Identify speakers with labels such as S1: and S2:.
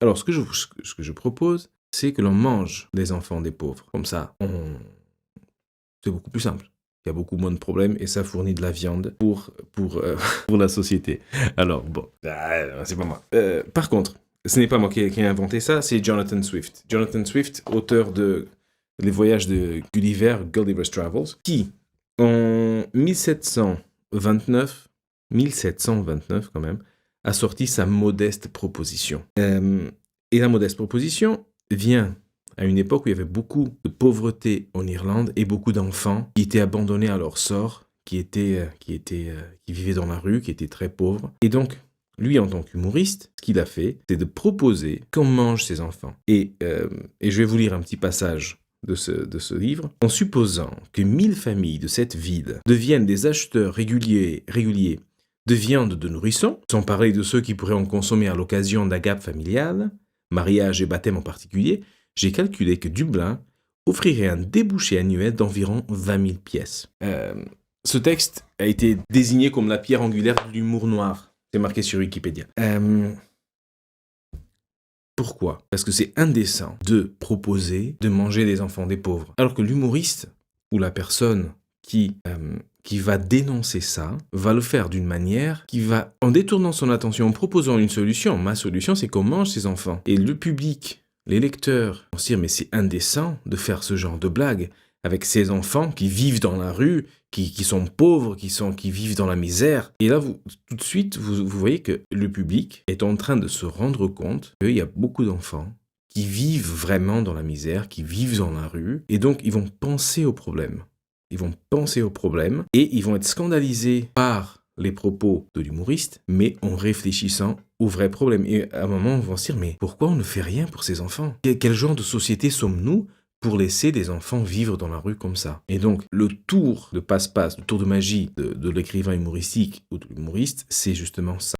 S1: Alors, ce que je propose, c'est que l'on mange les enfants des pauvres. Comme ça, c'est beaucoup plus simple. Il y a beaucoup moins de problèmes et ça fournit de la viande pour la société. Alors, bon, c'est pas moi. Par contre, ce n'est pas moi qui ai inventé ça, c'est Jonathan Swift. Jonathan Swift, auteur de Les voyages de Gulliver, Gulliver's Travels, qui, en 1729 quand même, a sorti sa modeste proposition. Et la modeste proposition vient à une époque où il y avait beaucoup de pauvreté en Irlande et beaucoup d'enfants qui étaient abandonnés à leur sort, qui vivaient dans la rue, qui étaient très pauvres. Et donc, lui, en tant qu'humoriste, ce qu'il a fait, c'est de proposer qu'on mange ses enfants. Et je vais vous lire un petit passage de ce livre. En supposant que 1000 familles de cette ville deviennent des acheteurs réguliers de viande de nourrissons, sans parler de ceux qui pourraient en consommer à l'occasion d'agapes familiales, mariage et baptême en particulier, j'ai calculé que Dublin offrirait un débouché annuel d'environ 20 000 pièces. Ce texte a été désigné comme la pierre angulaire de l'humour noir. C'est marqué sur Wikipédia. Pourquoi ? Parce que c'est indécent de proposer de manger les enfants des pauvres. Alors que l'humoriste, ou la personne qui va dénoncer ça, va le faire d'une manière qui va, en détournant son attention, en proposant une solution. Ma solution, c'est qu'on mange ces enfants. Et le public, les lecteurs, vont se dire, mais c'est indécent de faire ce genre de blague avec ces enfants qui vivent dans la rue, qui sont pauvres, qui vivent dans la misère. Et là, tout de suite, vous voyez que le public est en train de se rendre compte qu'il y a beaucoup d'enfants qui vivent vraiment dans la misère, qui vivent dans la rue, et donc ils vont penser au problème. Ils vont penser au problème et ils vont être scandalisés par les propos de l'humoriste, mais en réfléchissant au vrai problème. Et à un moment, on va se dire, mais pourquoi on ne fait rien pour ces enfants ? Quel genre de société sommes-nous pour laisser des enfants vivre dans la rue comme ça? Et donc, le tour de passe-passe, le tour de magie de l'écrivain humoristique ou de l'humoriste, c'est justement ça.